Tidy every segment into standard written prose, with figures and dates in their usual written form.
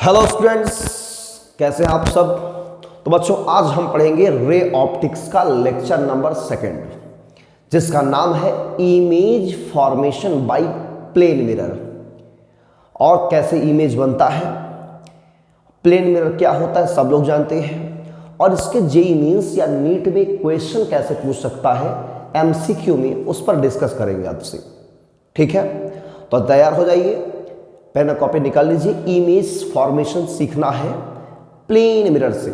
Hello students, कैसे हैं आप सब। तो बच्चों, आज हम पढ़ेंगे रे ऑप्टिक्स का लेक्चर नंबर 2, जिसका नाम है image formation by plane mirror. और कैसे इमेज बनता है, प्लेन मिरर क्या होता है सब लोग जानते हैं। और इसके जेईई मेंस या नीट में क्वेश्चन कैसे पूछ सकता है एमसीक्यू में, उस पर डिस्कस करेंगे आपसे। ठीक है, तो तैयार हो जाइए, पेन और कॉपी निकाल लीजिए। इमेज फॉर्मेशन सीखना है प्लेन मिरर से।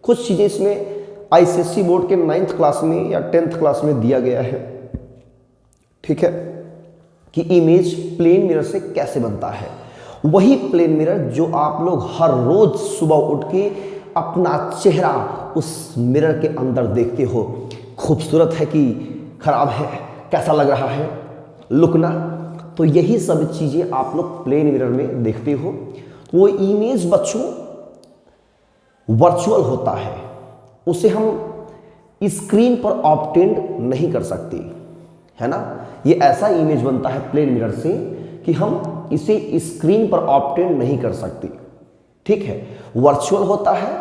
कुछ चीज़ें इसमें आईसीएसई बोर्ड के 9th क्लास में या 10th क्लास में दिया गया है। ठीक है, कि इमेज प्लेन मिरर से कैसे बनता है। वही प्लेन मिरर जो आप लोग हर रोज सुबह उठ के अपना चेहरा उस मिरर के अंदर देखते हो। खूबसूरत है कि खराब है, कैसा लग रहा है, लुक ना। तो यही सब चीज़ें आप लोग प्लेन मिरर में देखते हो। तो वो इमेज बच्चों वर्चुअल होता है, उसे हम स्क्रीन पर ऑब्टेंड नहीं कर सकते, है ना। ये ऐसा इमेज बनता है प्लेन मिरर से कि हम इसे स्क्रीन पर ऑब्टेंड नहीं कर सकते। ठीक है, वर्चुअल होता है,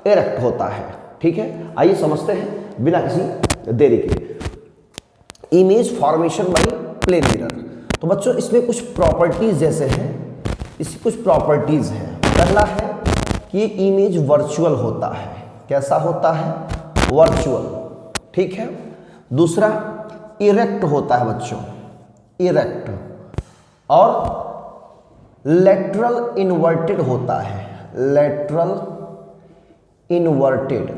इरेक्ट होता है। ठीक है, आइए समझते हैं बिना किसी देरी के image formation by plane mirror. तो बच्चों, इसमें कुछ प्रॉपर्टीज जैसे हैं, इसकी कुछ प्रॉपर्टीज हैं। पहला है कि ये इमेज वर्चुअल होता है। कैसा होता है? वर्चुअल। ठीक है। दूसरा, इरेक्ट होता है बच्चों, इरेक्ट। और लेटरल इन्वर्टेड होता है, लेटरल इन्वर्टेड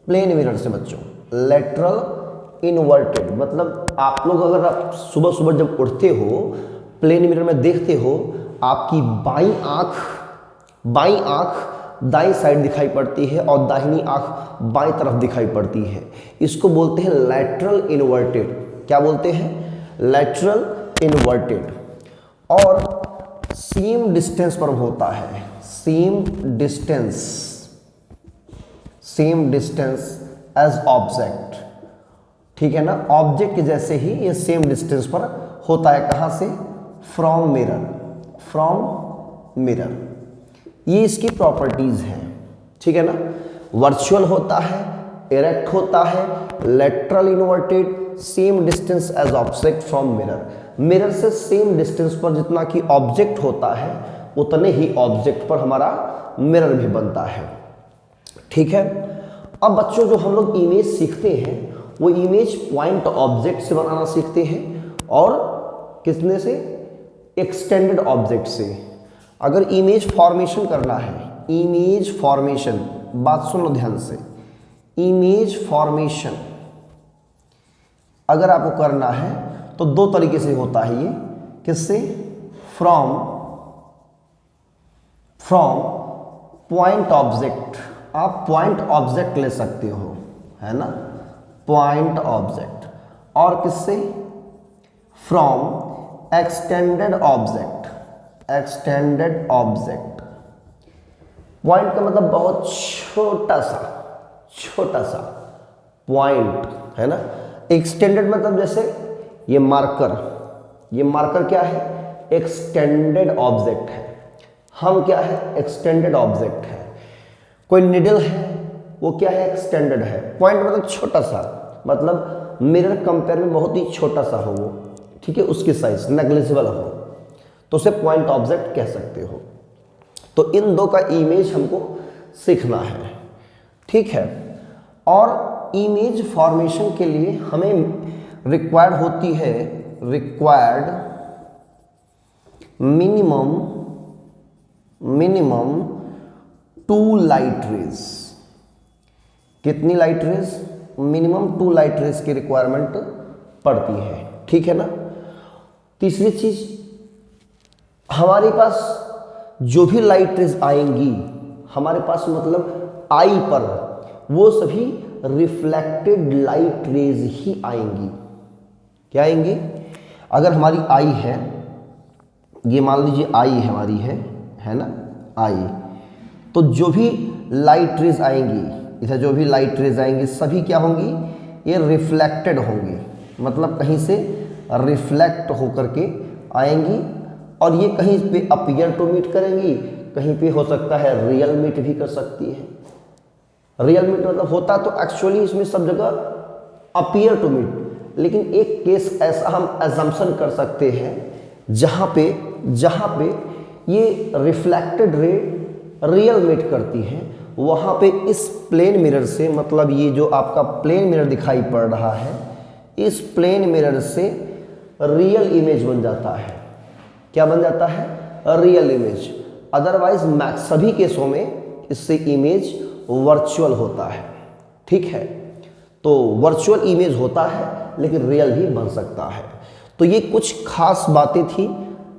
प्लेन मिरर से बच्चों। लेटरल इन्वर्टेड मतलब आप लोग अगर आप सुबह सुबह जब उठते हो, प्लेन मिरर में देखते हो, आपकी बाईं आंख दाईं साइड दिखाई पड़ती है और दाहिनी आंख बाईं तरफ दिखाई पड़ती है। इसको बोलते हैं लैटरल इन्वर्टेड। क्या बोलते हैं? Lateral inverted. और सेम डिस्टेंस पर होता है, सेम डिस्टेंस एज ऑब्जेक्ट। ठीक है ना, ऑब्जेक्ट के जैसे ही ये सेम डिस्टेंस पर होता है। कहां से? From mirror. ये इसकी प्रॉपर्टीज हैं। ठीक है ना, वर्चुअल होता है, इरेक्ट होता है, lateral inverted, same distance as object from mirror से सेम डिस्टेंस पर जितना कि ऑब्जेक्ट होता है उतने ही ऑब्जेक्ट पर हमारा मिरर भी बनता है। ठीक है। अब बच्चों, जो हम लोग इमेज सीखते हैं वो इमेज पॉइंट ऑब्जेक्ट से बनाना सीखते हैं। और किसने से? एक्सटेंडेड ऑब्जेक्ट से। अगर इमेज फॉर्मेशन करना है, इमेज फॉर्मेशन, बात सुन लो ध्यान से, इमेज फॉर्मेशन अगर आपको करना है तो दो तरीके से होता है ये। किससे? From point object. आप पॉइंट ऑब्जेक्ट ले सकते हो, है ना, पॉइंट ऑब्जेक्ट। और किससे? From extended object. पॉइंट का मतलब बहुत छोटा सा पॉइंट, है ना। एक्सटेंडेड मतलब जैसे ये मार्कर क्या है? एक्सटेंडेड ऑब्जेक्ट है। हम क्या है? एक्सटेंडेड ऑब्जेक्ट है। कोई निडल है, वो क्या है? एक्सटेंडेड है। पॉइंट मतलब छोटा सा, मतलब मिरर कंपेयर में बहुत ही छोटा सा हो वो। ठीक है, उसकी साइज नेग्लिजिबल हो तो उसे पॉइंट ऑब्जेक्ट कह सकते हो। तो इन दो का इमेज हमको सीखना है। ठीक है। और इमेज फॉर्मेशन के लिए हमें रिक्वायर्ड होती है, मिनिमम 2 लाइट रेज। कितनी light rays? Minimum 2 light rays की रिक्वायरमेंट पड़ती है। ठीक है ना। तीसरी चीज, हमारे पास जो भी लाइट रेज आएंगी हमारे पास, मतलब आई पर, वो सभी रिफ्लेक्टेड लाइट रेज ही आएंगी। क्या आएंगी? अगर हमारी आई है, ये मान लीजिए आई है हमारी, है ना, आई, तो जो भी लाइट रेज आएंगी, इधर जो भी लाइट रेज आएंगी सभी क्या होंगी? ये रिफ्लेक्टेड होंगी, मतलब कहीं से रिफ्लेक्ट होकर के आएंगी और ये कहीं पे अपीयर टू मीट करेंगी, कहीं पे हो सकता है रियल मीट भी कर सकती है। रियल मीट मतलब होता तो एक्चुअली इसमें सब जगह अपीयर टू मीट, लेकिन एक केस ऐसा हम एजम्पशन कर सकते हैं जहाँ पे ये रिफ्लेक्टेड रे रियल मीट करती है, वहाँ पे इस प्लेन मिरर से, मतलब ये जो आपका प्लेन मिरर दिखाई पड़ रहा है, इस प्लेन मिरर से रियल इमेज बन जाता है। क्या बन जाता है? Real image. अदरवाइज सभी केसों में इससे इमेज वर्चुअल होता है। ठीक है, तो वर्चुअल इमेज होता है लेकिन रियल भी बन सकता है। तो ये कुछ खास बातें थी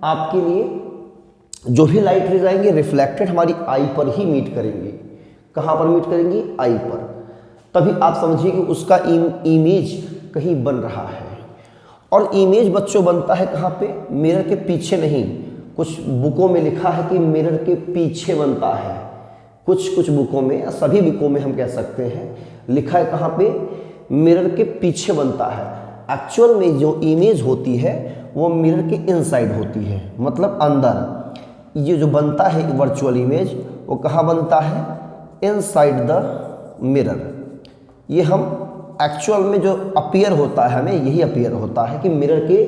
आपके लिए। जो भी लाइट रेज आएंगे रिफ्लेक्टेड हमारी आई पर ही मीट करेंगे। कहाँ पर मीट करेंगी? आई पर। तभी आप समझिए कि उसका इमेज कहीं बन रहा है। और इमेज बच्चों बनता है कहाँ पे? मिरर के पीछे नहीं। कुछ बुकों में लिखा है कि मिरर के पीछे बनता है, कुछ बुकों में या सभी बुकों में हम कह सकते हैं लिखा है कहाँ पे? मिरर के पीछे बनता है। एक्चुअल में जो इमेज होती है वो मिरर के इनसाइड होती है, मतलब अंदर। ये जो बनता है वर्चुअल इमेज वो कहाँ बनता है? Inside the mirror. ये हम एक्चुअल में जो अपीयर होता है हमें यही अपीयर होता है कि मिरर के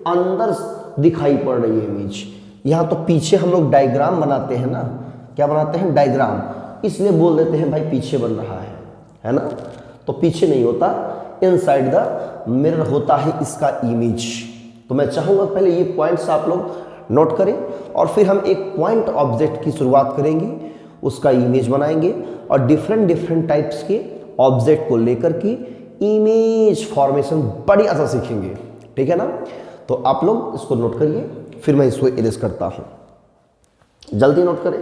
अंदर दिखाई पड़ रही है इमेज। यहाँ तो पीछे हम लोग डायग्राम बनाते हैं ना, क्या बनाते हैं? डायग्राम। इसलिए बोल देते हैं भाई पीछे बन रहा है ना? तो पीछे नहीं होता, इनसाइड द मिरर होता है इसका इमेज। तो मैं चाहूँगा पहले ये पॉइंट्स आप लोग नोट करें और फिर हम एक पॉइंट ऑब्जेक्ट की शुरुआत करेंगे, उसका इमेज बनाएंगे और डिफरेंट टाइप्स के ऑब्जेक्ट को लेकर के इमेज फॉर्मेशन बढ़िया सा सीखेंगे। ठीक है ना? तो आप लोग इसको नोट करिए, फिर मैं इसको इरेज करता हूं। जल्दी नोट करें।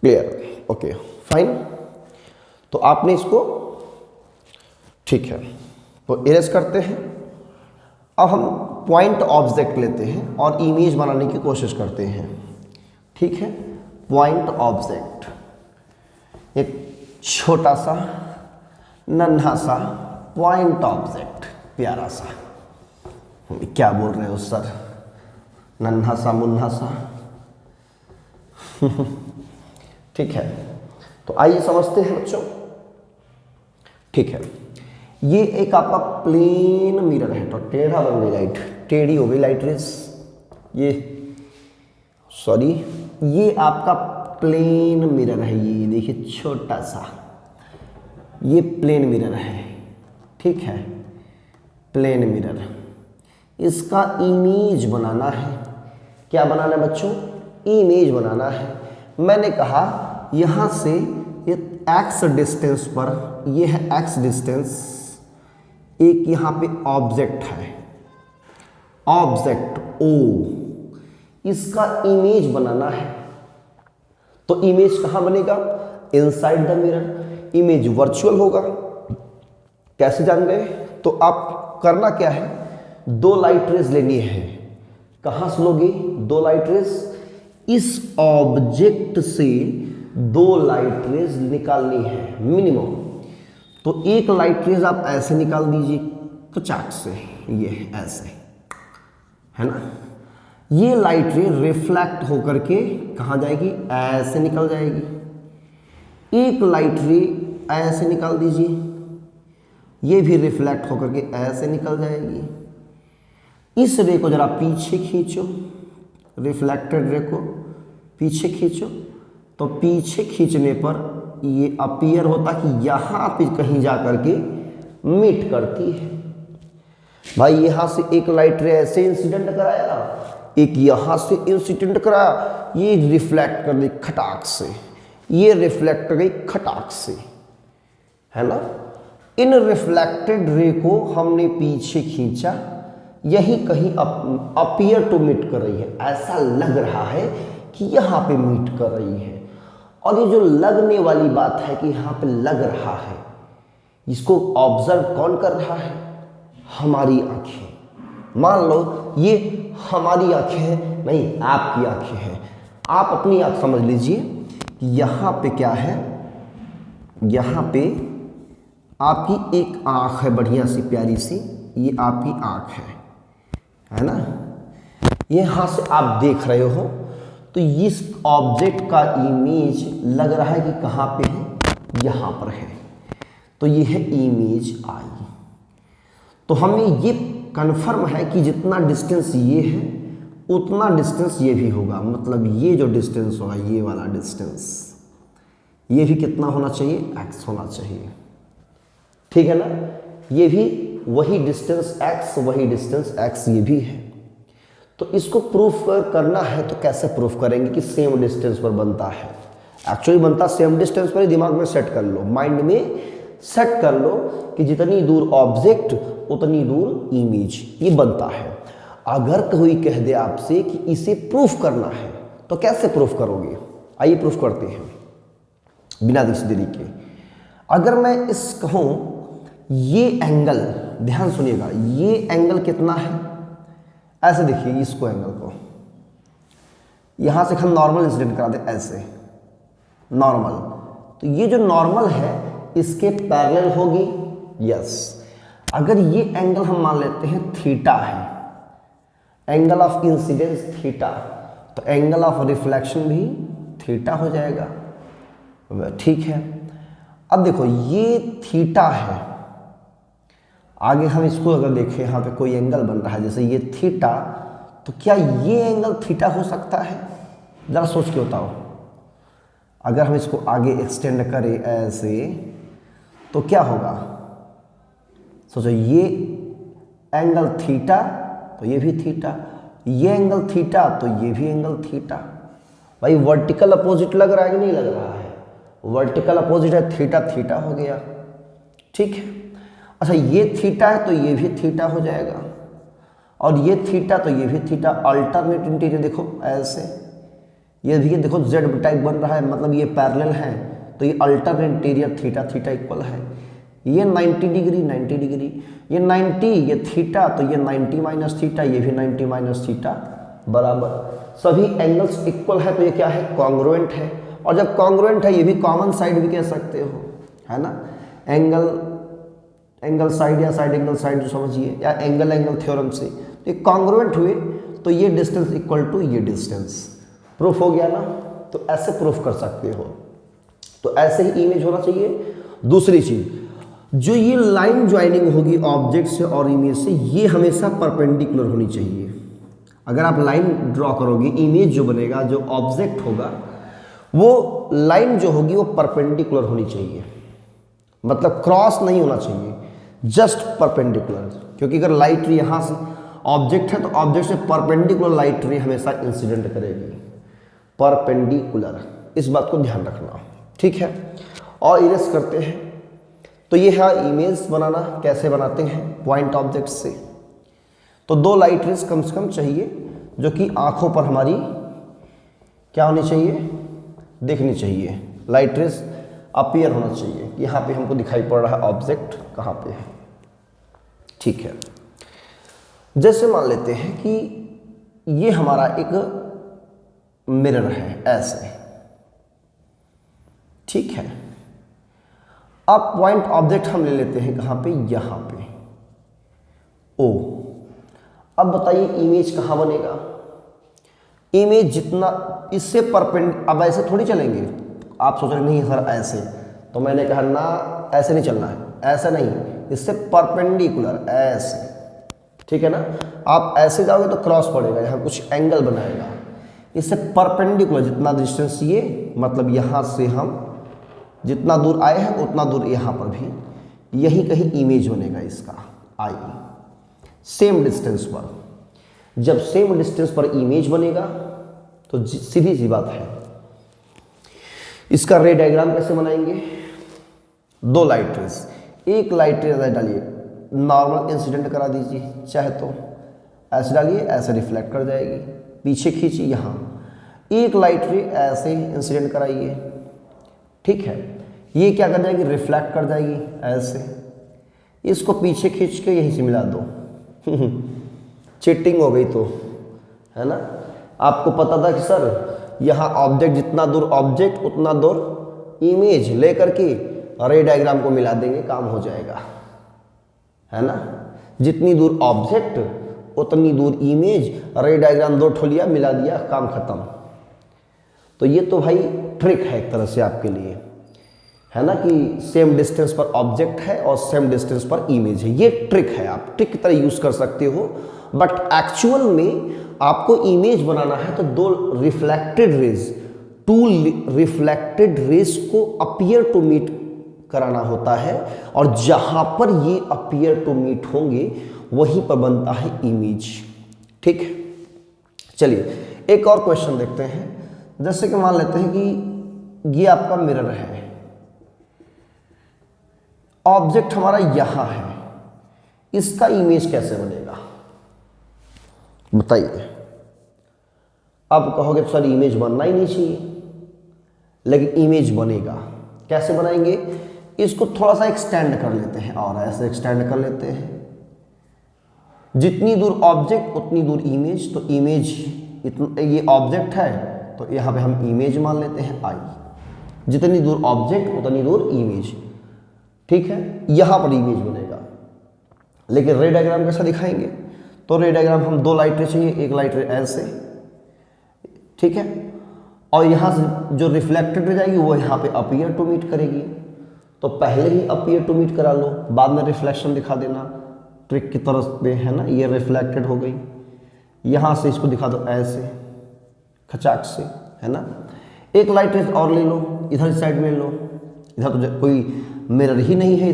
क्लियर? Okay fine. तो आपने इसको, ठीक है, तो इरेज करते हैं। अब हम पॉइंट ऑब्जेक्ट लेते हैं और इमेज बनाने की कोशिश करते हैं। ठीक है, पॉइंट ऑब्जेक्ट एक छोटा सा नन्हा सा पॉइंट ऑब्जेक्ट, प्यारा सा। क्या बोल रहे हो सर? नन्हा सा मुन्हा सा। ठीक है, तो आइए समझते हैं बच्चों। ठीक है, ये एक आपका प्लेन मिरर है, तो टेढ़ा बन गई लाइट, टेढ़ी हो गई लाइट रेस। ये आपका प्लेन मिरर है। ये देखिए छोटा सा, ये प्लेन मिरर है। ठीक है, प्लेन मिरर। इसका इमेज बनाना है। क्या बनाना है बच्चों? इमेज बनाना है। मैंने कहा यहाँ से ये x डिस्टेंस पर, ये है x डिस्टेंस, एक यहाँ पे ऑब्जेक्ट है, ऑब्जेक्ट O, इसका इमेज बनाना है। तो इमेज कहाँ बनेगा? Inside the mirror. Image virtual होगा। कैसे जान गए? तो आप करना क्या है, दो लाइट रेज लेनी है। कहां से लोगे? दो लाइट रेज। इस ऑब्जेक्ट से दो लाइट रेज निकालनी है मिनिमम। तो एक लाइट रेज आप ऐसे निकाल दीजिए कचाक से, ये ऐसे है ना। ये लाइट रे रिफ्लेक्ट होकर के कहाँ जाएगी? ऐसे निकल जाएगी। एक लाइट रे ऐसे निकाल दीजिए, ये भी रिफ्लेक्ट होकर के ऐसे निकल जाएगी। इस रे को जरा पीछे खींचो, रिफ्लेक्टेड रे को पीछे खींचो, तो पीछे खींचने पर ये अपीयर होता कि यहाँ पे कहीं जा करके मीट करती है। भाई यहाँ से एक लाइट रे ऐसे इंसिडेंट कराया, एक यहाँ से इंसिडेंट कराया, ये रिफ्लेक्ट कर गई खटाक से, ये रिफ्लेक्ट कर गई खटाक से, है ना। इन रिफ्लेक्टेड रे को हमने पीछे खींचा, यही कहीं अपीयर टू मीट कर रही है, ऐसा लग रहा है कि यहाँ पे मीट कर रही है। और ये जो लगने वाली बात है कि यहाँ पे लग रहा है, इसको ऑब्जर्व कौन कर रहा है? हमारी आंखें। मान लो ये हमारी आंखें हैं, नहीं आपकी आंखें हैं। आप अपनी आंख समझ लीजिए, यहाँ पे क्या है, यहाँ पे आपकी एक आंख है बढ़िया सी प्यारी सी, ये आपकी आंख है ना। यहां से आप देख रहे हो तो इस ऑब्जेक्ट का इमेज लग रहा है कि कहाँ पे है, यहाँ पर है, तो ये है इमेज आई। तो हमें ये कंफर्म है कि जितना डिस्टेंस ये है उतना डिस्टेंस ये भी होगा, मतलब ये जो डिस्टेंस होगा, ये वाला डिस्टेंस, ये भी कितना होना चाहिए, x होना चाहिए। ठीक है ना, ये भी वही डिस्टेंस x, वही डिस्टेंस x ये भी है। तो इसको प्रूफ करना है तो कैसे प्रूफ करेंगे कि सेम डिस्टेंस पर बनता है। एक्चुअली बनता सेम डिस्टेंस पर ही, दिमाग में सेट कर लो, माइंड में सेट कर लो कि जितनी दूर ऑब्जेक्ट उतनी दूर इमेज, ये बनता है। अगर कोई कह दे आपसे कि इसे प्रूफ करना है तो कैसे प्रूफ करोगे, आइए प्रूफ करते हैं बिना किसी देरी के। अगर मैं इस कहूं ये एंगल, ध्यान सुनिएगा, ये एंगल कितना है, ऐसे देखिए इसको, एंगल को यहां से हम नॉर्मल इंसिडेंट करा दे, ऐसे नॉर्मल, तो ये जो नॉर्मल है इसके पैरेलल होगी, यस। अगर ये एंगल हम मान लेते हैं थीटा है, एंगल ऑफ इंसिडेंस थीटा, तो एंगल ऑफ रिफ्लेक्शन भी थीटा हो जाएगा, ठीक है। अब देखो ये थीटा है, आगे हम इसको अगर देखें, यहाँ पे कोई एंगल बन रहा है जैसे ये थीटा, तो क्या ये एंगल थीटा हो सकता है, जरा सोच के बताओ। अगर हम इसको आगे एक्सटेंड करें ऐसे तो क्या होगा, सोचो, ये एंगल थीटा तो ये भी थीटा, ये एंगल थीटा तो ये भी एंगल थीटा। भाई वर्टिकल अपोजिट लग रहा है कि नहीं लग रहा है, वर्टिकल अपोजिट है, थीटा थीटा हो गया, ठीक है। अच्छा ये थीटा है तो ये भी थीटा हो जाएगा, और ये थीटा तो ये भी थीटा, अल्टरनेट इंटीरियर देखो ऐसे, ये भी देखो जेड टाइप बन रहा है, मतलब ये पैरेलल है, तो ये alternate interior theta theta equal है। ये 90 डिग्री 90 डिग्री, ये 90, ये थीटा तो ये 90 माइनस थीटा, ये भी 90 माइनस थीटा बराबर, सभी एंगल्स इक्वल है, तो ये क्या है, कॉन्ग्रुएंट है। और जब कॉन्ग्रुएंट है ये भी कॉमन साइड भी कह सकते हो, है ना, एंगल साइड या साइड एंगल साइड जो समझिए, या एंगल एंगल थ्योरम से, तो ये कॉन्ग्रुएंट हुए तो ये डिस्टेंस इक्वल टू ये डिस्टेंस, प्रूफ हो गया ना। तो ऐसे प्रूफ कर सकते हो, तो ऐसे ही इमेज होना चाहिए। दूसरी चीज, जो ये लाइन ज्वाइनिंग होगी ऑब्जेक्ट से और इमेज से, ये हमेशा परपेंडिकुलर होनी चाहिए। अगर आप लाइन ड्रॉ करोगे, इमेज जो बनेगा, जो ऑब्जेक्ट होगा, वो लाइन जो होगी वो परपेंडिकुलर होनी चाहिए, मतलब क्रॉस नहीं होना चाहिए, जस्ट परपेंडिकुलर। क्योंकि अगर लाइट रे यहाँ से ऑब्जेक्ट है तो ऑब्जेक्ट से परपेंडिकुलर लाइट रे हमेशा इंसिडेंट करेगी, परपेंडिकुलर, इस बात को ध्यान रखना, ठीक है। और इरेज करते हैं, तो ये है इमेज बनाना, कैसे बनाते हैं पॉइंट ऑब्जेक्ट से। तो दो लाइट रेज कम से कम चाहिए जो कि आंखों पर हमारी क्या होनी चाहिए, दिखनी चाहिए, लाइट रेज अपीयर होना चाहिए कि यहाँ पे हमको दिखाई पड़ रहा है ऑब्जेक्ट कहाँ पे है, ठीक है। जैसे मान लेते हैं कि ये हमारा एक मिरर है ऐसे, ठीक है। अब पॉइंट ऑब्जेक्ट हम ले लेते हैं कहाँ पे, यहाँ पे ओ। अब बताइए इमेज कहाँ बनेगा, इमेज जितना इससे अब ऐसे थोड़ी चलेंगे, आप सोच रहे नहीं सर ऐसे, तो मैंने कहा ना ऐसे नहीं चलना है, ऐसा नहीं, इससे परपेंडिकुलर ऐसे, ठीक है ना। आप ऐसे जाओगे तो क्रॉस पड़ेगा, यहाँ कुछ एंगल बनाएगा, इससे परपेंडिकुलर जितना डिस्टेंस ये, मतलब यहाँ से हम जितना दूर आए हैं उतना दूर यहाँ पर भी यही कहीं इमेज बनेगा इसका, आई सेम डिस्टेंस पर। जब सेम डिस्टेंस पर इमेज बनेगा तो सीधी सी बात है, इसका रे डायग्राम कैसे बनाएंगे, दो लाइट रेज, एक लाइट रेज डालिए, नॉर्मल इंसिडेंट करा दीजिए, चाहे तो ऐसे डालिए, ऐसे रिफ्लेक्ट कर जाएगी, पीछे खींचिए, यहाँ एक लाइट रे ऐसे इंसिडेंट कराइए, ठीक है। ये क्या कर जाएगी, रिफ्लेक्ट कर जाएगी ऐसे, इसको पीछे खींच के यहीं से मिला दो चीटिंग हो गई तो, है ना। आपको पता था कि सर यहाँ ऑब्जेक्ट जितना दूर ऑब्जेक्ट उतना दूर इमेज लेकर के रे डायग्राम को मिला देंगे, काम हो जाएगा, है ना। जितनी दूर ऑब्जेक्ट उतनी दूर इमेज, रे डायग्राम 2 ठो लिया, मिला दिया, काम खत्म। तो ये तो भाई ट्रिक है एक तरह से आपके लिए, है ना, कि सेम डिस्टेंस पर ऑब्जेक्ट है और सेम डिस्टेंस पर इमेज है। ये ट्रिक है, आप ट्रिक की तरह यूज कर सकते हो। बट एक्चुअल में आपको इमेज बनाना है तो 2 रिफ्लेक्टेड रेज, 2 रिफ्लेक्टेड रेज को अपीयर टू मीट कराना होता है, और जहां पर ये अपीयर टू मीट होंगे वहीं पर बनता है इमेज। ठीक है, चलिए एक और क्वेश्चन देखते हैं। जैसे कि मान लेते हैं कि ये आपका मिरर है, ऑब्जेक्ट हमारा यहां है, इसका इमेज कैसे बनेगा बताइए। अब कहोगे सर इमेज बनना ही नहीं चाहिए, लेकिन इमेज बनेगा। कैसे बनाएंगे, इसको थोड़ा सा एक्सटेंड कर लेते हैं, और ऐसे एक्सटेंड कर लेते हैं। जितनी दूर ऑब्जेक्ट उतनी दूर इमेज, तो इमेज ये ऑब्जेक्ट है तो यहां पे हम इमेज मान लेते हैं आई। जितनी दूर ऑब्जेक्ट उतनी दूर इमेज, ठीक है, यहां पर इमेज बनेगा। लेकिन रे डायग्राम कैसा दिखाएंगे, तो रे डायग्राम हम 2 लाइट रे चाहिए, एक लाइट रे ऐसे, ठीक है, और यहां से जो रिफ्लेक्टेड रह जाएगी वो यहां पे अपीयर टू मीट करेगी। तो पहले ही अपीयर टू मीट करा लो, बाद में रिफ्लेक्शन दिखा देना, ट्रिक की तरफ पे, है ना। ये रिफ्लेक्टेड हो गई, यहां से इसको दिखा दो ऐसे खचाक से, है ना। एक लाइट रे और ले लो, इधर साइड में लो, इधर तो कोई मिरर ही नहीं है,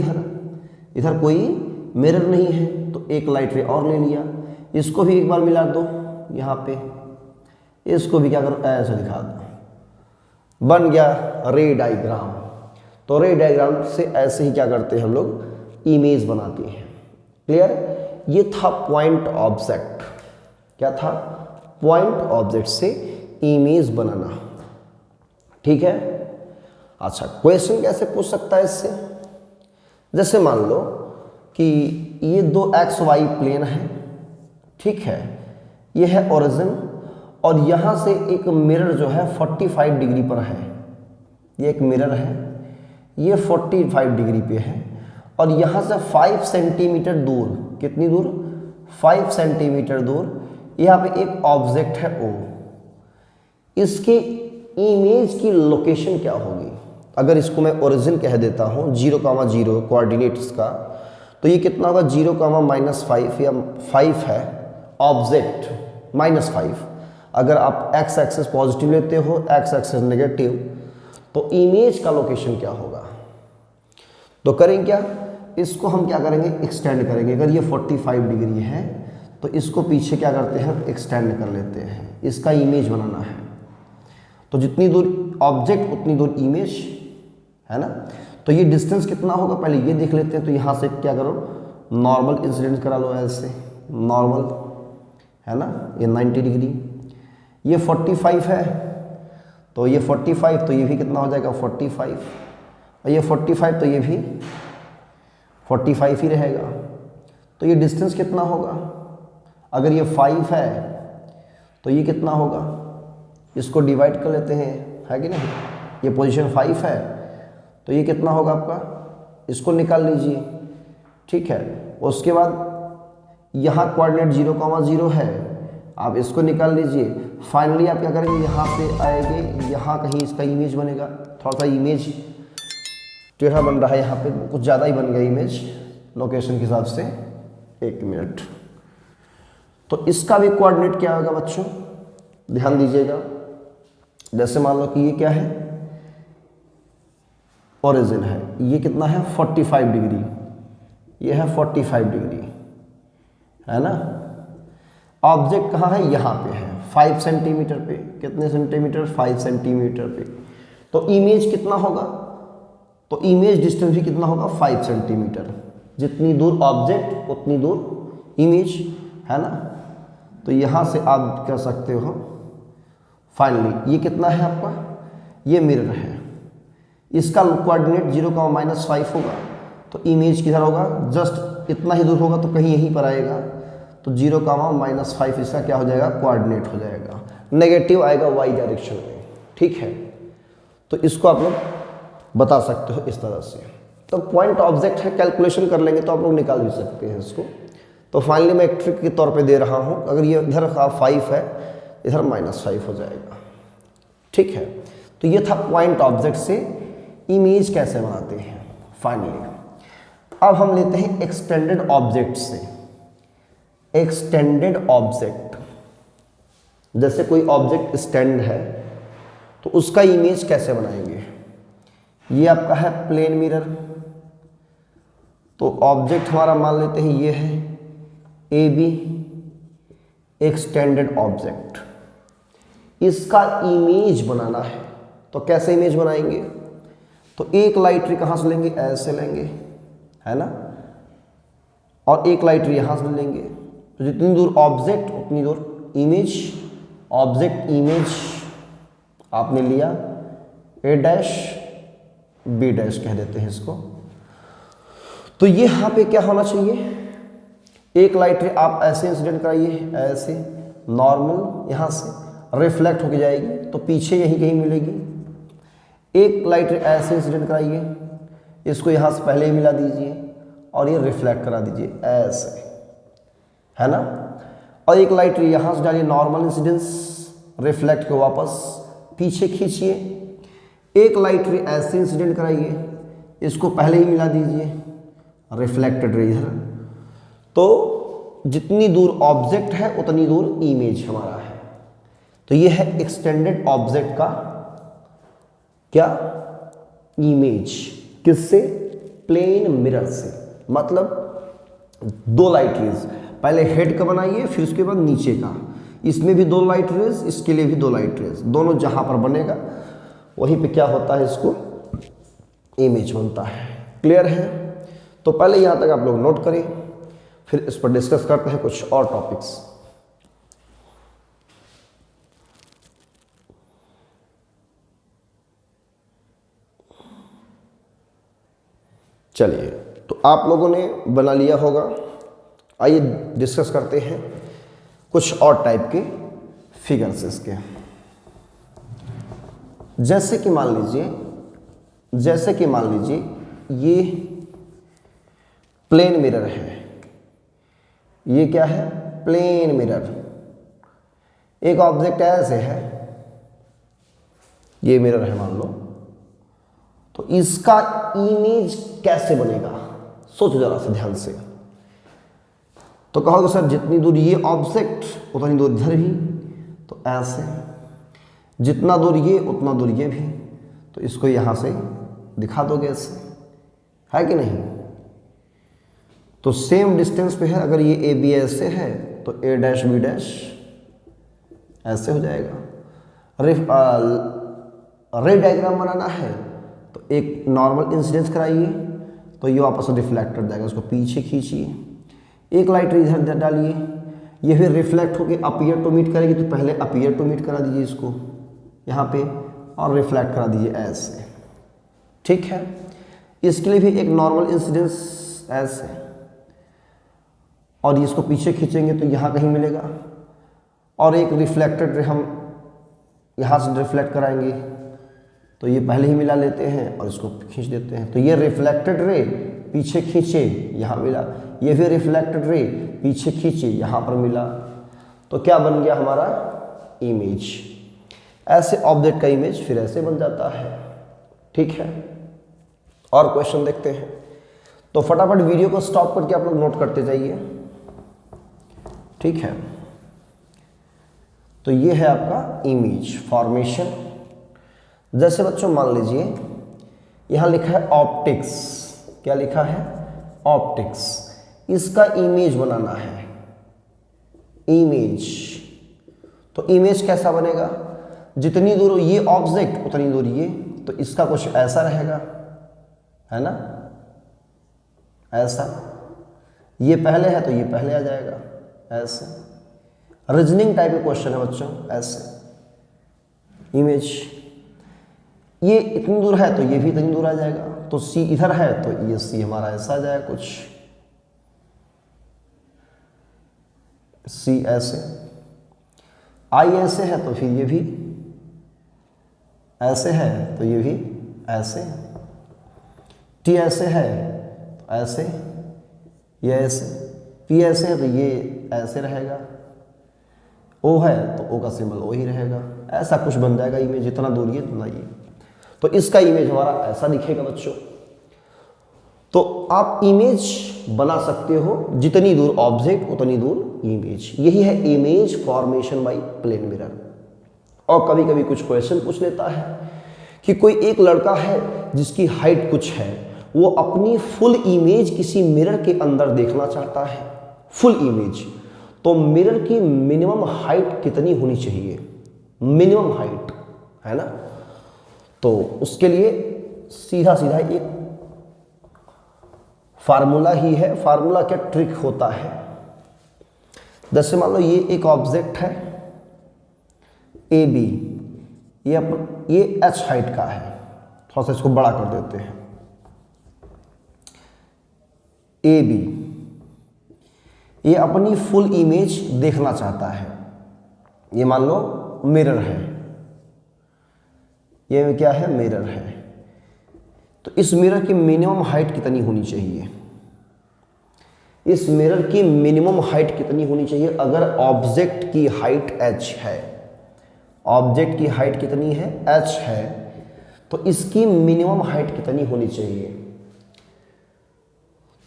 इधर कोई मिरर नहीं है, तो एक लाइट रे और ले लिया, इसको भी एक बार मिला दो यहाँ पे, इसको भी क्या करो ऐसे दिखा दो, बन गया रे डायग्राम। तो रे डायग्राम से ऐसे ही क्या करते हैं हम लोग, इमेज बनाते हैं। क्लियर, ये था पॉइंट ऑब्जेक्ट। क्या था, पॉइंट ऑब्जेक्ट से इमेज बनाना, ठीक है। अच्छा, क्वेश्चन कैसे पूछ सकता है इससे, जैसे मान लो कि ये 2 XY प्लेन है, ठीक है, ये है ओरिजिन, और यहां से एक मिरर जो है 45 डिग्री पर है। ये एक मिरर है, ये 45 डिग्री पे है, और यहां से 5 सेंटीमीटर दूर, कितनी दूर, 5 सेंटीमीटर दूर यहाँ पे एक ऑब्जेक्ट है O। इसके इमेज की लोकेशन क्या होगी, अगर इसको मैं ओरिजिन कह देता हूँ 0,0 कोऑर्डिनेट्स का, तो ये कितना होगा 0,-5 या 5 है ऑब्जेक्ट, -5। अगर आप x एक्सेस पॉजिटिव लेते हो, x एक्सेस नेगेटिव, तो इमेज का लोकेशन क्या होगा। तो करेंगे क्या, इसको हम क्या करेंगे, एक्सटेंड करेंगे। अगर ये 45 डिग्री है तो इसको पीछे क्या करते हैं, एक्सटेंड कर लेते हैं, इसका इमेज बनाना है। तो जितनी दूर ऑब्जेक्ट उतनी दूर इमेज, है ना। तो ये डिस्टेंस कितना होगा पहले ये देख लेते हैं। तो यहाँ से क्या करो, नॉर्मल इंसिडेंट करा लो ऐसे, नॉर्मल, है ना, ये 90 डिग्री, ये 45 है, तो ये 45, तो ये भी कितना हो जाएगा 45, और ये 45, तो ये भी 45 ही रहेगा। तो ये डिस्टेंस कितना होगा, अगर ये 5 है तो ये कितना होगा, इसको डिवाइड कर लेते हैं, है कि नहीं। ये पोजीशन 5 है तो ये कितना होगा आपका, इसको निकाल लीजिए, ठीक है। उसके बाद यहाँ कोऑर्डिनेट 0,0 है, आप इसको निकाल लीजिए। फाइनली आप क्या करेंगे, यहाँ से आएंगे, यहाँ कहीं इसका इमेज बनेगा। थोड़ा सा इमेज टेढ़ा बन रहा है, यहाँ पे कुछ ज़्यादा ही बन गया इमेज लोकेशन के हिसाब से। 1 मिनट। तो इसका भी कोऑर्डिनेट क्या होगा बच्चों, ध्यान दीजिएगा। जैसे मान लो कि ये क्या है, ओरिजिन है, ये कितना है 45 डिग्री, ये है 45 डिग्री, है ना। ऑब्जेक्ट कहाँ है, यहाँ पे है 5 सेंटीमीटर पे, कितने सेंटीमीटर, 5 सेंटीमीटर पे। तो इमेज कितना होगा, तो इमेज डिस्टेंस भी कितना होगा 5 सेंटीमीटर। जितनी दूर ऑब्जेक्ट उतनी दूर इमेज, है ना। तो यहाँ से आप कह सकते हो फाइनली ये कितना है आपका, ये मिरर है, इसका कोऑर्डिनेट 0,-5 होगा, तो इमेज किधर होगा, जस्ट इतना ही दूर होगा, तो कहीं यहीं पर आएगा। तो 0,-5 इसका क्या हो जाएगा, कोऑर्डिनेट हो जाएगा, नेगेटिव आएगा y डायरेक्शन में, ठीक है। तो इसको आप लोग बता सकते हो इस तरह से। तो पॉइंट ऑब्जेक्ट है, कैलकुलेशन कर लेंगे तो आप लोग निकाल भी सकते हैं इसको। तो फाइनली मैं एक ट्रिक के तौर पे दे रहा हूँ, अगर ये इधर का 5 है, इधर -5 हो जाएगा। ठीक है, तो ये था पॉइंट ऑब्जेक्ट से इमेज कैसे बनाते हैं। फाइनली अब हम लेते हैं एक्सटेंडेड ऑब्जेक्ट से। एक्सटेंडेड ऑब्जेक्ट, जैसे कोई ऑब्जेक्ट स्टैंड है तो उसका इमेज कैसे बनाएंगे। ये आपका है प्लेन मिरर, तो ऑब्जेक्ट हमारा मान लेते हैं ये है ए बी एक्सटेंडेड ऑब्जेक्ट। इसका इमेज बनाना है तो कैसे इमेज बनाएंगे, तो एक लाइट रे कहाँ से लेंगे, ऐसे लेंगे, है ना, और एक लाइट रे यहाँ से लेंगे। तो जितनी दूर ऑब्जेक्ट उतनी दूर इमेज। ऑब्जेक्ट इमेज आपने लिया, ए डैश बी डैश कह देते हैं इसको। तो ये यहाँ पे क्या होना चाहिए, एक लाइट रे आप ऐसे इंसिडेंट कराइए, ऐसे नॉर्मल यहाँ से रिफ्लेक्ट होके जाएगी तो पीछे यहीं कहीं मिलेगी। एक लाइट रे ऐसे इंसिडेंट कराइए, इसको यहाँ से पहले ही मिला दीजिए और ये रिफ्लेक्ट करा दीजिए ऐसे, है ना। और एक लाइट रे यहाँ से डालिए नॉर्मल इंसिडेंस, रिफ्लेक्ट को वापस पीछे खींचिए। एक लाइट रे ऐसे इंसिडेंट कराइए, इसको पहले ही मिला दीजिए, रिफ्लेक्टेड रे इधर। तो जितनी दूर ऑब्जेक्ट है उतनी दूर इमेज हमारा है। तो ये है एक्सटेंडेड ऑब्जेक्ट का क्या, इमेज। किससे, प्लेन मिरर से। मतलब दो लाइट रेज, पहले हेड का बनाइए फिर उसके बाद नीचे का, इसमें भी दो लाइट रेज, इसके लिए भी दो लाइट रेज, दोनों जहां पर बनेगा वहीं पे क्या होता है, इसको इमेज बनता है। क्लियर है। तो पहले यहां तक आप लोग नोट करें, फिर इस पर डिस्कस करते हैं कुछ और टॉपिक्स। चलिए, तो आप लोगों ने बना लिया होगा, आइए डिस्कस करते हैं कुछ और टाइप के फिगर्स इसके। जैसे कि मान लीजिए ये प्लेन मिरर है। ये क्या है, प्लेन मिरर। एक ऑब्जेक्ट ऐसे है, ये मिरर है मान लो, तो इसका इमेज कैसे बनेगा, सोचो जरा से ध्यान से। तो कहोगे सर जितनी दूर ये ऑब्जेक्ट उतनी दूर इधर भी, तो ऐसे, जितना दूर ये उतना दूर ये भी, तो इसको यहां से दिखा दोगे ऐसे, है कि नहीं। तो सेम डिस्टेंस पे है, अगर ये ए बी ऐसे है तो ए डैश बी डैश ऐसे हो जाएगा। रे डायग्राम बनाना है तो एक नॉर्मल इंसिडेंस कराइए तो ये वापस रिफ्लेक्ट कर जाएगा, उसको पीछे खींचिए। एक लाइट इधर डालिए, ये फिर रिफ्लेक्ट होकर अपीयर टू मीट करेगी, तो पहले अपीयर टू मीट करा दीजिए इसको यहाँ पे और रिफ्लेक्ट करा दीजिए ऐसे। ठीक है, इसके लिए भी एक नॉर्मल इंसिडेंस ऐसे, और इसको पीछे खींचेंगे तो यहाँ कहीं मिलेगा, और एक रिफ्लेक्टेड रे हम यहाँ से रिफ्लेक्ट कराएंगे तो ये पहले ही मिला लेते हैं और इसको खींच देते हैं, तो ये रिफ्लेक्टेड रे पीछे खींचे यहाँ मिला, ये भी रिफ्लेक्टेड रे पीछे खींचे यहाँ पर मिला, तो क्या बन गया हमारा इमेज। ऐसे ऑब्जेक्ट का इमेज फिर ऐसे बन जाता है। ठीक है, और क्वेश्चन देखते हैं। तो फटाफट वीडियो को स्टॉप करके आप लोग नोट करते जाइए। ठीक है, तो ये है आपका इमेज फॉर्मेशन। जैसे बच्चों मान लीजिए यहां लिखा है ऑप्टिक्स, क्या लिखा है, ऑप्टिक्स। इसका इमेज बनाना है, इमेज। तो इमेज कैसा बनेगा, जितनी दूर ये ऑब्जेक्ट उतनी दूर ये, तो इसका कुछ ऐसा रहेगा, है ना, ऐसा। ये पहले है तो ये पहले आ जाएगा ऐसे। रीजनिंग टाइप का क्वेश्चन है बच्चों, ऐसे इमेज। ये इतनी दूर है तो ये भी इतनी दूर आ जाएगा, तो सी इधर है तो ये सी हमारा ऐसा आ जाएगा कुछ, सी ऐसे। आई ऐसे है तो फिर ये भी ऐसे है तो ये भी ऐसे। टी ऐसे है तो ऐसे, ये ऐसे, P ऐसे है तो ये ऐसे रहेगा, O है तो O का सिंबल O ही रहेगा, ऐसा कुछ बन जाएगा इमेज, जितना दूर ये उतना ये। तो इसका इमेज हमारा ऐसा दिखेगा बच्चों। तो आप इमेज बना सकते हो, जितनी दूर ऑब्जेक्ट उतनी दूर इमेज। यही है image formation by plane mirror. और कभी कभी कुछ क्वेश्चन पूछ लेता है कि कोई एक लड़का है जिसकी हाइट कुछ है, वो अपनी फुल इमेज किसी मिरर के अंदर देखना चाहता है, फुल इमेज। तो मिरर की मिनिमम हाइट कितनी होनी चाहिए, मिनिमम हाइट, है ना। तो उसके लिए सीधा सीधा एक फार्मूला ही है। फार्मूला क्या ट्रिक होता है, जैसे मान लो ये एक ऑब्जेक्ट है ए बी, ये एच हाइट का है, थोड़ा सा इसको बड़ा कर देते हैं। ए बी ये अपनी फुल इमेज देखना चाहता है, ये मान लो मिरर है, ये क्या है, मिरर है। तो इस मिरर की मिनिमम हाइट कितनी होनी चाहिए, इस मिरर की मिनिमम हाइट कितनी होनी चाहिए। अगर ऑब्जेक्ट की हाइट h है, ऑब्जेक्ट की हाइट कितनी है, h है, तो इसकी मिनिमम हाइट कितनी होनी चाहिए।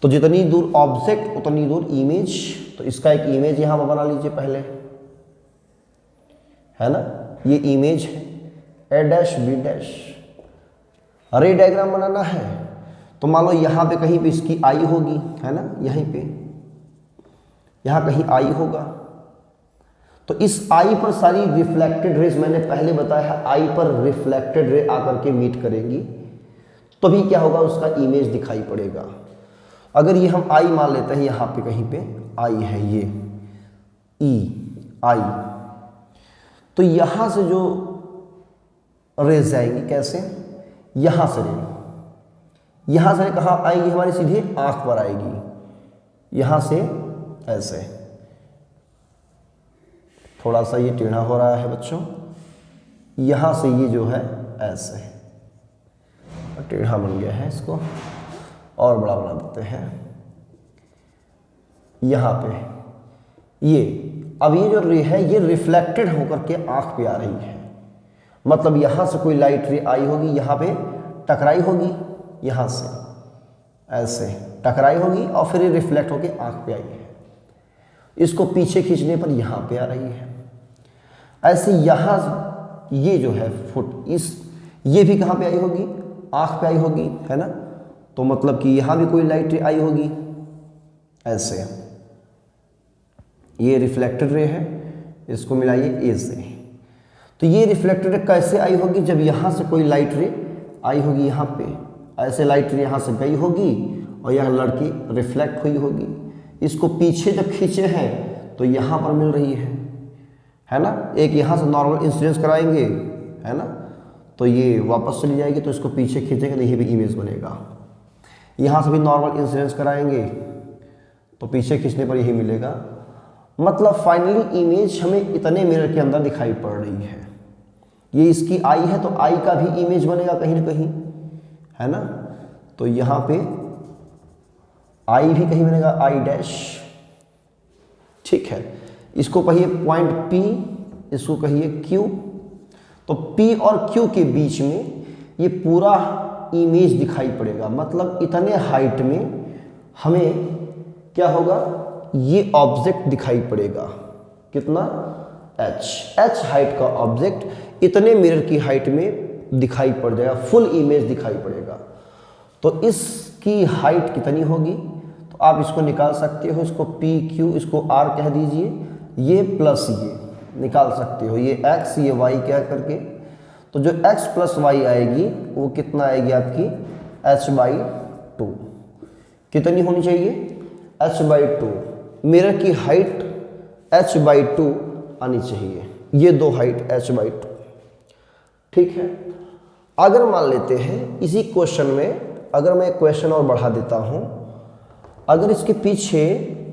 तो जितनी दूर ऑब्जेक्ट उतनी दूर इमेज। तो इसका एक इमेज यहां पर बना लीजिए पहले, है ना, ये इमेज है A dash B dash. Ray diagram बनाना है तो मान लो यहाँ पे कहीं पे इसकी आई होगी, है ना, यहीं पे यहाँ कहीं आई होगा। तो इस आई पर सारी रिफ्लेक्टेड रेज, मैंने पहले बताया है, आई पर रिफ्लेक्टेड रे आकर के मीट करेंगी, तो भी क्या होगा, उसका इमेज दिखाई पड़ेगा। अगर ये हम आई मान लेते हैं, यहाँ पे कहीं पे आई है, ये ई आई, तो यहाँ से जो रेज जाएंगी, कैसे, यहाँ से रे, यहाँ से कहाँ आएगी, हमारी सीधे आंख पर आएगी, यहाँ से ऐसे। थोड़ा सा ये टेढ़ा हो रहा है बच्चों, यहाँ से ये जो है ऐसे टेढ़ा बन गया है, इसको और बड़ा बना देते हैं। यहाँ पे ये, अब ये जो रे है ये रिफ्लेक्टेड होकर के आंख पे आ रही है, मतलब यहाँ से कोई लाइट रे आई होगी, यहाँ पे टकराई होगी, यहाँ से ऐसे टकराई होगी और फिर ये रिफ्लेक्ट होके आंख पे आई है। इसको पीछे खींचने पर यहाँ पे आ रही है। ऐसे यहाँ ये जो है फुट, इस ये भी कहाँ पे आई होगी, आंख पे आई होगी, है ना। तो मतलब कि यहाँ भी कोई लाइट रे आई होगी, ऐसे। ये रिफ्लेक्टेड रे है, इसको मिलाइए ए से। तो ये रिफ्लेक्टेड रे कैसे आई होगी, जब यहाँ से कोई लाइट रे आई होगी, यहाँ पे ऐसे लाइट रे यहाँ से गई होगी और यह लड़की रिफ्लेक्ट हुई होगी। इसको पीछे जब खींचे हैं तो यहाँ पर मिल रही है ना। एक यहाँ से नॉर्मल इंसिडेंस कराएंगे, है ना, तो ये वापस चली जाएगी, तो इसको पीछे खींचेंगे तो ये भी इमेज बनेगा। यहाँ से भी नॉर्मल इंसिडेंस कराएंगे तो पीछे खींचने पर यही मिलेगा। मतलब फाइनली इमेज हमें इतने मिरर के अंदर दिखाई पड़ रही है। ये इसकी आई है तो आई का भी इमेज बनेगा कहीं ना कहीं, है ना। तो यहाँ पे आई भी कहीं बनेगा, आई डैश, ठीक है। इसको कहिए पॉइंट P, इसको कहिए Q। तो P और Q के बीच में ये पूरा इमेज दिखाई पड़ेगा, मतलब इतने हाइट में हमें क्या होगा, ये ऑब्जेक्ट दिखाई पड़ेगा। कितना, h हाइट का ऑब्जेक्ट इतने मिरर की हाइट में दिखाई पड़ जाएगा, फुल इमेज दिखाई पड़ेगा। तो इसकी हाइट कितनी होगी, तो आप इसको निकाल सकते हो, इसको P Q, इसको R कह दीजिए, ये प्लस ये निकाल सकते हो, ये x ये y क्या करके। तो जो x प्लस वाई आएगी वो कितना आएगी आपकी, h/2 कितनी होनी चाहिए, h/2। मिरर की हाइट h/2 आनी चाहिए, ये दो हाइट h/2, ठीक है। अगर मान लेते हैं इसी क्वेश्चन में, अगर मैं क्वेश्चन और बढ़ा देता हूं, अगर इसके पीछे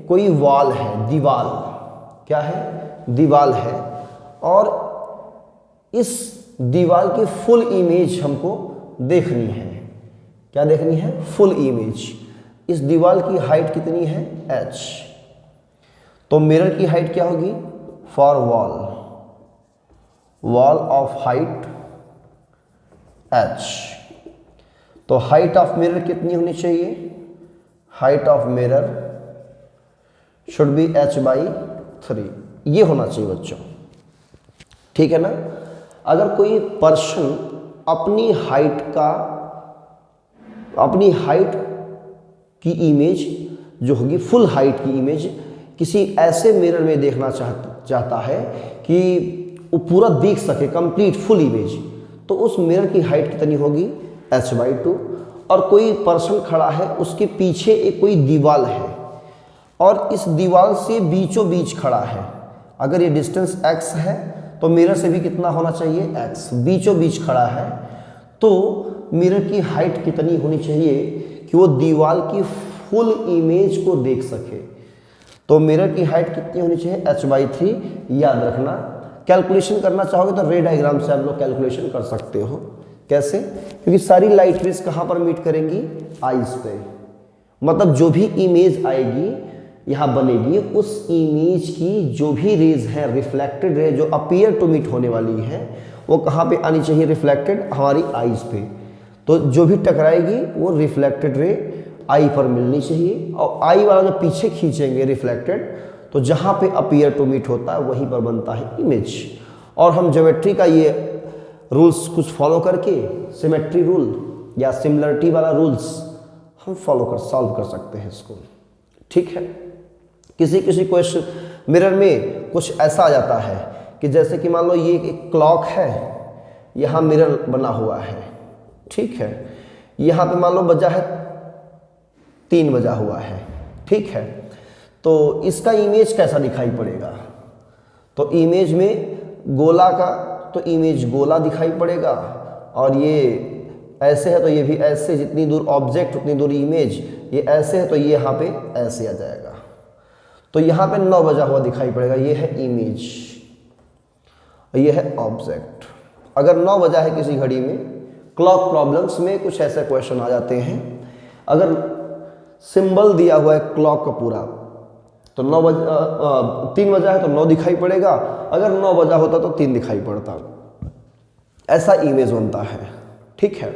कोई वॉल है, दीवाल, क्या है, दीवाल है, और इस दीवाल की फुल इमेज हमको देखनी है। क्या देखनी है, फुल इमेज। इस दीवाल की हाइट कितनी है, h, तो मिरर की हाइट क्या होगी? For wall of height h, तो हाइट ऑफ मिरर कितनी होनी चाहिए? Height of mirror should be h/3, ये होना चाहिए बच्चों, ठीक है ना। अगर कोई पर्सन अपनी हाइट की इमेज जो होगी, फुल हाइट की इमेज किसी ऐसे मिरर में देखना चाहता है कि वो पूरा देख सके, कंप्लीट फुल इमेज, तो उस मिरर की हाइट कितनी होगी? h/2। और कोई पर्सन खड़ा है, उसके पीछे एक कोई दीवार है और इस दीवार से बीचों बीच खड़ा है, अगर ये डिस्टेंस x है तो मिरर से भी कितना होना चाहिए? x, बीचों बीच खड़ा है, तो मिरर की हाइट कितनी होनी चाहिए कि वो दीवार की फुल इमेज को देख सके? तो मिरर की हाइट कितनी होनी चाहिए? h/3, याद रखना। कैलकुलेशन करना चाहोगे तो रे डायग्राम से आप लोग कैलकुलेशन कर सकते हो। कैसे? क्योंकि सारी लाइट रेज कहाँ पर मीट करेंगी? आईज पे, मतलब जो भी इमेज आएगी यहाँ बनेगी, उस इमेज की जो भी रेज है, रिफ्लेक्टेड रे जो अपीयर टू मीट होने वाली है, वो कहाँ पे आनी चाहिए? रिफ्लेक्टेड हमारी आईज पे। तो जो भी टकराएगी वो रिफ्लेक्टेड रे आई पर मिलनी चाहिए, और आई वाला जो पीछे खींचेंगे रिफ्लेक्टेड, तो जहाँ पे अपीयर टू मीट होता है वहीं पर बनता है इमेज। और हम ज्योमेट्री का ये रूल्स कुछ फॉलो करके, सिमेट्री रूल या सिमिलरिटी वाला रूल्स हम सॉल्व कर सकते हैं इसको, ठीक है। किसी क्वेश्चन मिरर में कुछ ऐसा आ जाता है कि जैसे कि मान लो ये एक क्लॉक है, यहाँ मिरर बना हुआ है, ठीक है, यहाँ पे मान लो बजा है 3 बजा हुआ है, ठीक है, तो इसका इमेज कैसा दिखाई पड़ेगा? तो इमेज में गोला का, तो इमेज गोला दिखाई पड़ेगा, और ये ऐसे है तो ये भी ऐसे, जितनी दूर ऑब्जेक्ट उतनी दूर इमेज, ये ऐसे है तो ये यहाँ पे ऐसे आ जाएगा। तो यहाँ पे 9 बजा हुआ दिखाई पड़ेगा, ये है इमेज, ये है ऑब्जेक्ट। अगर 9 बजा है किसी घड़ी में, क्लॉक प्रॉब्लम्स में कुछ ऐसे क्वेश्चन आ जाते हैं, अगर सिंबल दिया हुआ है क्लॉक का पूरा, तो 3 बजा है तो 9 दिखाई पड़ेगा, अगर 9 बजा होता तो 3 दिखाई पड़ता, ऐसा इमेज बनता है, ठीक है।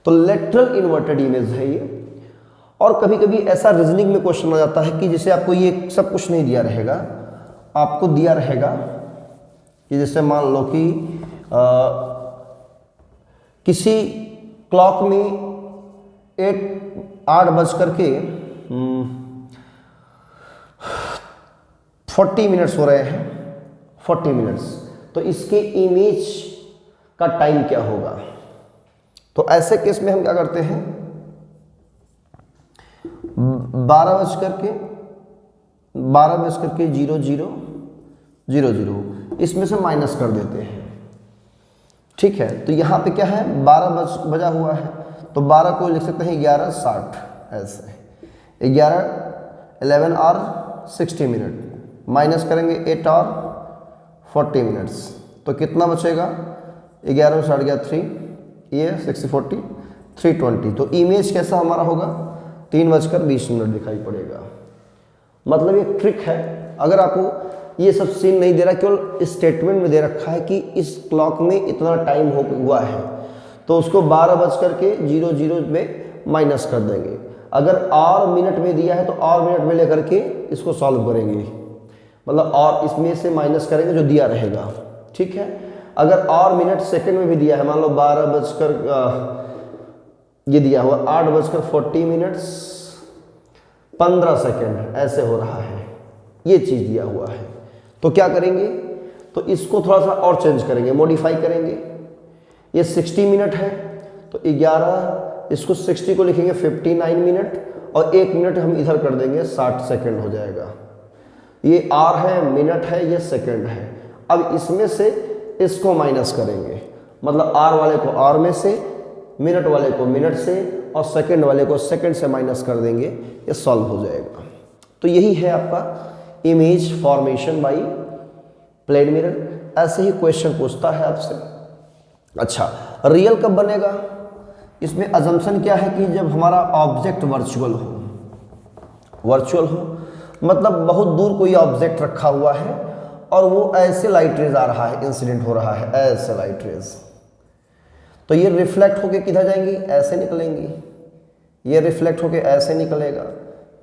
तो लेटरल इन्वर्टेड इमेज है ये। और कभी कभी ऐसा रीजनिंग में क्वेश्चन आ जाता है कि जैसे आपको ये सब कुछ नहीं दिया रहेगा, आपको दिया रहेगा कि जैसे मान लो कि किसी क्लॉक में 8 बज करके 40 मिनट्स हो रहे हैं, 40 मिनट्स, तो इसके इमेज का टाइम क्या होगा? तो ऐसे केस में हम क्या करते हैं, 12 बज करके 00:00 इसमें से माइनस कर देते हैं, ठीक है। तो यहाँ पे क्या है, 12 बजा हुआ है, तो 12 को लिख सकते हैं 11:60, ऐसे 11 और 60 मिनट, माइनस करेंगे 8 और 40 मिनट्स, तो कितना बचेगा? 11 में 60 गया 3, ये 60 40 320। तो इमेज कैसा हमारा होगा? 3:20 दिखाई पड़ेगा। मतलब ये ट्रिक है, अगर आपको ये सब सीन नहीं दे रहा, केवल स्टेटमेंट में दे रखा है कि इस क्लॉक में इतना टाइम हुआ है, तो उसको 12:00 में माइनस कर देंगे। अगर और मिनट में दिया है तो और मिनट में लेकर के इसको सॉल्व करेंगे, मतलब और इसमें से माइनस करेंगे जो दिया रहेगा, ठीक है। अगर और मिनट सेकंड में भी दिया है, मान लो 12 बजकर ये दिया हुआ 8:40 15 सेकंड, ऐसे हो रहा है, ये चीज़ दिया हुआ है, तो क्या करेंगे? तो इसको थोड़ा सा और चेंज करेंगे, मॉडिफाई करेंगे। ये 60 मिनट है तो 11, इसको 60 को लिखेंगे 59 मिनट, और 1 मिनट हम इधर कर देंगे 60 सेकंड हो जाएगा। ये आर है, मिनट है, ये सेकंड है। अब इसमें से इसको माइनस करेंगे, मतलब आर वाले को आर में से, मिनट वाले को मिनट से, और सेकंड वाले को सेकंड से माइनस कर देंगे, ये सॉल्व हो जाएगा। तो यही है आपका image formation by plane mirror. ऐसे ही क्वेश्चन पूछता है आपसे। अच्छा, रियल कब बनेगा? इसमें अजम्पशन क्या है कि जब हमारा ऑब्जेक्ट वर्चुअल हो, मतलब बहुत दूर कोई ऑब्जेक्ट रखा हुआ है और वो ऐसे लाइट रेज आ रहा है, इंसिडेंट हो रहा है ऐसे लाइट रेज, तो ये रिफ्लेक्ट होके किधर जाएंगी, ऐसे निकलेंगी, ये रिफ्लेक्ट होके ऐसे निकलेगा,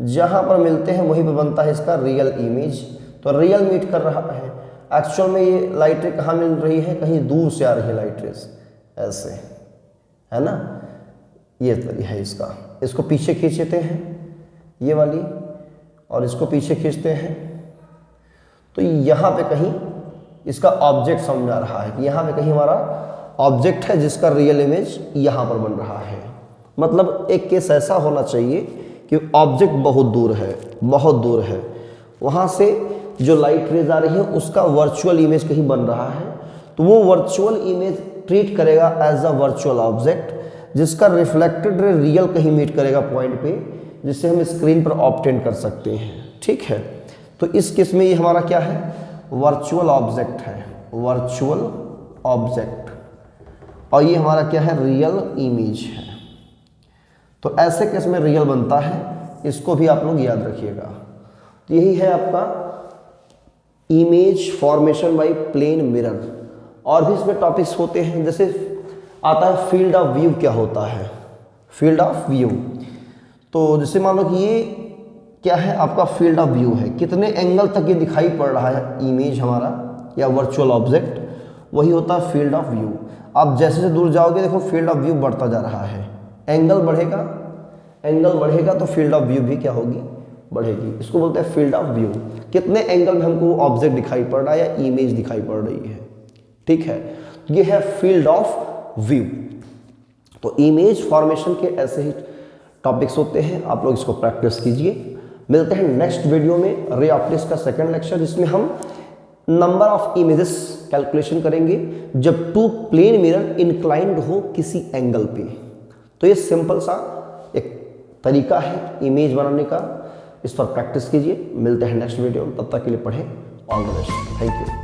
जहां पर मिलते हैं वहीं पर बनता है इसका रियल इमेज। तो रियल मीट कर रहा है, एक्चुअल में ये लाइट रे कहाँ मिल रही है, कहीं दूर से आ रही है लाइट रेज, ऐसे, है ना, ये तरीका है इसका। इसको पीछे खींचते हैं ये वाली, और इसको पीछे खींचते हैं, तो यहाँ पे कहीं इसका ऑब्जेक्ट समझ आ रहा है कि यहाँ पे कहीं हमारा ऑब्जेक्ट है जिसका रियल इमेज यहाँ पर बन रहा है। मतलब एक केस ऐसा होना चाहिए कि ऑब्जेक्ट बहुत दूर है, बहुत दूर है, वहाँ से जो लाइट रेज आ रही है उसका वर्चुअल इमेज कहीं बन रहा है, तो वो वर्चुअल इमेज ट्रीट करेगा एज अ वर्चुअल ऑब्जेक्ट, जिसका रिफ्लेक्टेड रे रियल कहीं मीट करेगा पॉइंट पे, जिससे हम स्क्रीन पर ऑब्टेन कर सकते हैं। ठीक है, तो इस केस में ये हमारा क्या है, वर्चुअल ऑब्जेक्ट है, वर्चुअल ऑब्जेक्ट, और ये हमारा क्या है, रियल इमेज है। तो ऐसे केस में रियल बनता है, इसको भी आप लोग याद रखिएगा। तो यही है आपका image formation by plane mirror. और भी इसमें टॉपिक्स होते हैं, जैसे आता है फील्ड ऑफ व्यू। क्या होता है फील्ड ऑफ व्यू? तो जैसे मान लो कि ये क्या है, आपका फील्ड ऑफ व्यू है, कितने एंगल तक ये दिखाई पड़ रहा है इमेज हमारा या वर्चुअल ऑब्जेक्ट, वही होता है फील्ड ऑफ व्यू। आप जैसे जैसे दूर जाओगे देखो फील्ड ऑफ व्यू बढ़ता जा रहा है, एंगल बढ़ेगा, एंगल बढ़ेगा तो फील्ड ऑफ व्यू भी क्या होगी, बढ़ेगी। इसको बोलते हैं फील्ड ऑफ व्यू, कितने एंगल में हमको ऑब्जेक्ट दिखाई पड़ रहा है या इमेज दिखाई पड़ रही है। ठीक है, ये है फील्ड ऑफ व्यू। तो इमेज फॉर्मेशन के ऐसे ही टॉपिक्स होते हैं, आप लोग इसको प्रैक्टिस कीजिए। मिलते हैं नेक्स्ट वीडियो में, रे ऑप्टिक्स का सेकंड लेक्चर, जिसमें हम नंबर ऑफ इमेजेस कैलकुलेशन करेंगे जब टू प्लेन मिरर इंक्लाइंड हो किसी एंगल पे। तो ये सिंपल सा एक तरीका है इमेज बनाने का, इस पर प्रैक्टिस कीजिए। मिलते हैं नेक्स्ट वीडियो में, तब तक के लिए पढ़ें। All the best, thank you.